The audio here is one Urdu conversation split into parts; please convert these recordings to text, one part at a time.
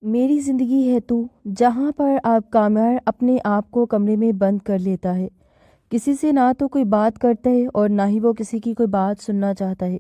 میری زندگی ہے تو، جہاں پر آپ کامیار اپنے آپ کو کمرے میں بند کر لیتا ہے، کسی سے نہ تو کوئی بات کرتا ہے اور نہ ہی وہ کسی کی کوئی بات سننا چاہتا ہے۔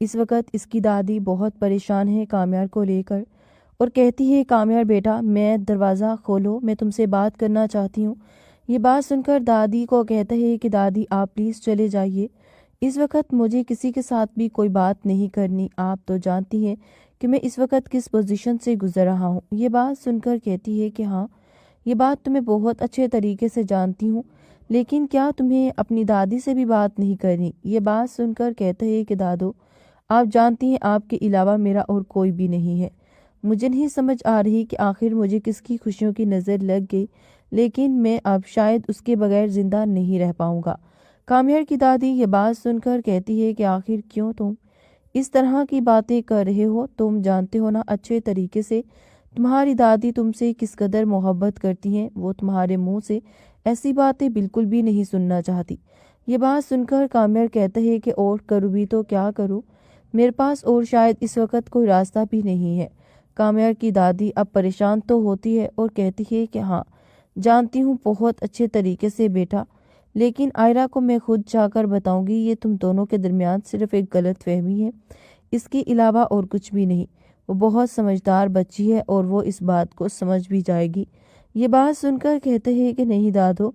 اس وقت اس کی دادی بہت پریشان ہے کامیار کو لے کر اور کہتی ہے، کامیار بیٹا میں دروازہ کھولو، میں تم سے بات کرنا چاہتی ہوں۔ یہ بات سن کر دادی کو کہتا ہے کہ دادی آپ پلیز چلے جائیے، اس وقت مجھے کسی کے ساتھ بھی کوئی بات نہیں کرنی، آپ تو جانتی ہیں کہ میں اس وقت کس پوزیشن سے گزر رہا ہوں۔ یہ بات سن کر کہتی ہے کہ ہاں، یہ بات تمہیں بہت اچھے طریقے سے جانتی ہوں، لیکن کیا تمہیں اپنی دادی سے بھی بات نہیں کرنی؟ یہ بات سن کر کہتا ہے کہ دادو، آپ جانتی ہیں آپ کے علاوہ میرا اور کوئی بھی نہیں ہے۔ مجھے نہیں سمجھ آ رہی کہ آخر مجھے کس کی خوشیوں کی نظر لگ گئی، لیکن میں اب شاید اس کے بغیر زندہ نہیں رہ پاؤں گا۔ کامیار کی دادی یہ بات سن کر کہتی ہے کہ آخر کیوں تم اس طرح کی باتیں کر رہے ہو؟ تم جانتے ہو نا اچھے طریقے سے تمہاری دادی تم سے کس قدر محبت کرتی ہیں، وہ تمہارے منہ سے ایسی باتیں بالکل بھی نہیں سننا چاہتی۔ یہ بات سن کر کامیار کہتا ہے کہ اور کروں بھی تو کیا کروں، میرے پاس اور شاید اس وقت کوئی راستہ بھی نہیں ہے۔ کامیار کی دادی اب پریشان تو ہوتی ہے اور کہتی ہے کہ ہاں جانتی ہوں بہت اچھے طریقے سے بیٹا، لیکن آئرہ کو میں خود جا کر بتاؤں گی، یہ تم دونوں کے درمیان صرف ایک غلط فہمی ہے، اس کے علاوہ اور کچھ بھی نہیں۔ وہ بہت سمجھدار بچی ہے اور وہ اس بات کو سمجھ بھی جائے گی۔ یہ بات سن کر کہتے ہیں کہ نہیں دادو،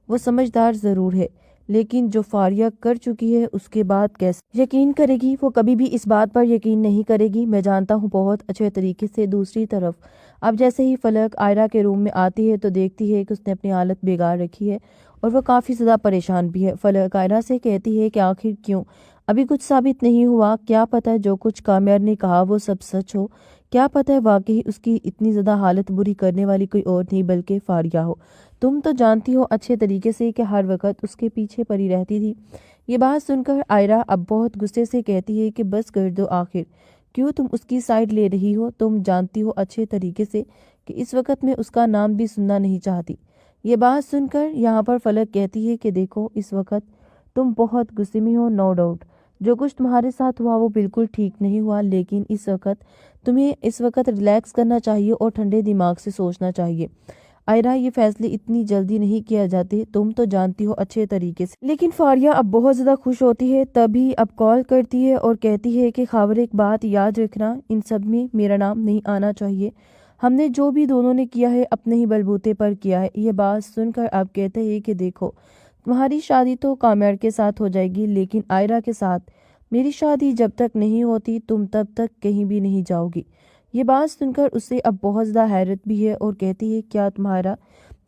وہ سمجھدار ضرور ہے، لیکن جو فاریہ کر چکی ہے اس کے بعد کیسے یقین کرے گی؟ وہ کبھی بھی اس بات پر یقین نہیں کرے گی، میں جانتا ہوں بہت اچھے طریقے سے۔ دوسری طرف اب جیسے ہی فلک آئرہ کے روم میں آتی ہے تو دیکھتی ہے کہ اس نے اپنی حالت بگاڑ رکھی ہے اور وہ کافی زیادہ پریشان بھی ہے۔ فلک آئرہ سے کہتی ہے کہ آخر کیوں ابھی کچھ ثابت نہیں ہوا؟ کیا پتہ جو کچھ کامیار نے کہا وہ سب سچ ہو، کیا پتہ واقعی اس کی اتنی زیادہ حالت بری کرنے والی کوئی اور نہیں بلکہ فاریہ ہو۔ تم تو جانتی ہو اچھے طریقے سے کہ ہر وقت اس کے پیچھے پڑی رہتی تھی۔ یہ بات سن کر آئرہ اب بہت غصے سے کہتی ہے کہ بس کر دو، آخر کیوں تم اس کی سائیڈ لے رہی ہو؟ تم جانتی ہو اچھے طریقے سے کہ اس وقت میں اس کا نام بھی سننا نہیں چاہتی۔ یہ بات سن کر یہاں پر فلک کہتی ہے کہ دیکھو اس وقت تم بہت غصے میں ہو، نو ڈاؤٹ جو کچھ تمہارے ساتھ ہوا وہ بالکل ٹھیک نہیں ہوا، لیکن اس وقت تمہیں اس وقت ریلیکس کرنا چاہیے اور ٹھنڈے دماغ سے سوچنا چاہیے۔ آئرہ یہ فیصلے اتنی جلدی نہیں کیا جاتے، تم تو جانتی ہو اچھے طریقے سے۔ لیکن فاریہ اب بہت زیادہ خوش ہوتی ہے، تبھی اب کال کرتی ہے اور کہتی ہے کہ خاور ایک بات یاد رکھنا، ان سب میں میرا نام نہیں آنا چاہیے، ہم نے جو بھی دونوں نے کیا ہے اپنے ہی بلبوتے پر کیا ہے۔ یہ بات سن کر اب کہتے ہیں کہ دیکھو تمہاری شادی تو کامیار کے ساتھ ہو جائے گی، لیکن آئرہ کے ساتھ میری شادی جب تک نہیں ہوتی تم تب تک کہیں بھی نہیں جاؤ گی۔ یہ بات سن کر اسے اب بہت زیادہ حیرت بھی ہے اور کہتی ہے کیا تمہارا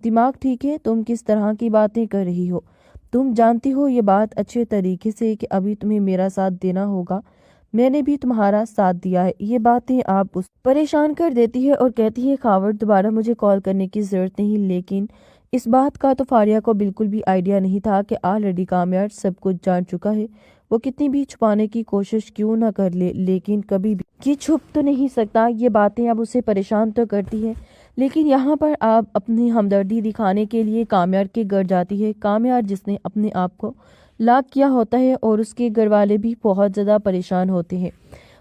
دماغ ٹھیک ہے؟ تم کس طرح کی باتیں کر رہی ہو؟ تم جانتی ہو یہ بات اچھے طریقے سے کہ ابھی تمہیں میرا ساتھ دینا ہوگا، میں نے بھی تمہارا ساتھ دیا ہے۔ یہ باتیں آپ اس پریشان کر دیتی ہے اور کہتی ہے خاور دوبارہ مجھے کال کرنے کی ضرورت نہیں، لیکن اس بات کا تو فاریہ کو بالکل بھی آئیڈیا نہیں تھا کہ آلریڈی کامیار سب کچھ جان چکا ہے، وہ کتنی بھی چھپانے کی کوشش کیوں نہ کر لے لیکن کبھی بھی یہ چھپ تو نہیں سکتا۔ یہ باتیں اب اسے پریشان تو کرتی ہے، لیکن یہاں پر آپ اپنی ہمدردی دکھانے کے لیے کامیار کے گھر جاتی ہے۔ کامیار جس نے اپنے آپ کو لاک کیا ہوتا ہے اور اس کے گھر والے بھی بہت زیادہ پریشان ہوتے ہیں۔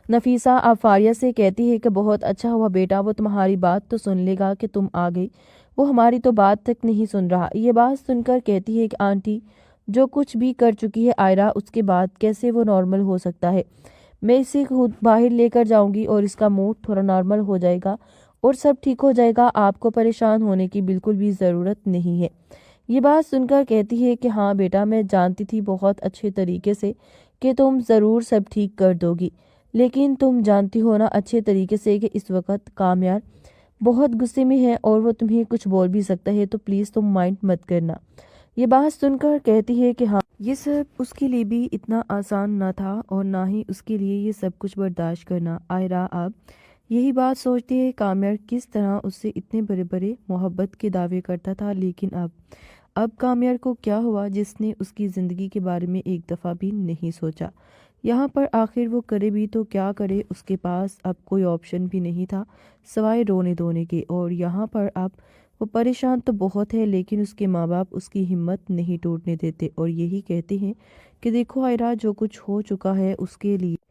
نفیسہ اب فاریہ سے کہتی ہے کہ بہت اچھا ہوا بیٹا، وہ تمہاری بات تو سن لے گا کہ تم آ گئی، وہ ہماری تو بات تک نہیں سن رہا۔ یہ بات سن کر کہتی ہے کہ آنٹی جو کچھ بھی کر چکی ہے آئرہ، اس کے بعد کیسے وہ نارمل ہو سکتا ہے؟ میں اسے خود باہر لے کر جاؤں گی اور اس کا موڈ تھوڑا نارمل ہو جائے گا اور سب ٹھیک ہو جائے گا، آپ کو پریشان ہونے کی بالکل بھی ضرورت نہیں ہے۔ یہ بات سن کر کہتی ہے کہ ہاں بیٹا، میں جانتی تھی بہت اچھے طریقے سے کہ تم ضرور سب ٹھیک کر دو گی، لیکن تم جانتی ہو نا اچھے طریقے سے کہ اس وقت کامیار بہت غصے میں ہے اور وہ تمہیں کچھ بول بھی سکتا ہے، تو پلیز تم مائنڈ مت کرنا۔ یہ بات سن کر کہتی ہے کہ ہاں یہ سب اس کے لیے بھی اتنا آسان نہ تھا اور نہ ہی اس کے لیے یہ سب کچھ برداشت کرنا۔ آئرہ اب یہی بات سوچتی ہے کامیار کس طرح اس سے اتنے بڑے بڑے محبت کے دعوے کرتا تھا، لیکن اب کامیار کو کیا ہوا جس نے اس کی زندگی کے بارے میں ایک دفعہ بھی نہیں سوچا؟ یہاں پر آخر وہ کرے بھی تو کیا کرے؟ اس کے پاس اب کوئی آپشن بھی نہیں تھا سوائے رونے دھونے کے، اور یہاں پر اب وہ پریشان تو بہت ہے، لیکن اس کے ماں باپ اس کی ہمت نہیں ٹوٹنے دیتے اور یہی کہتے ہیں کہ دیکھو آئرہ جو کچھ ہو چکا ہے اس کے لیے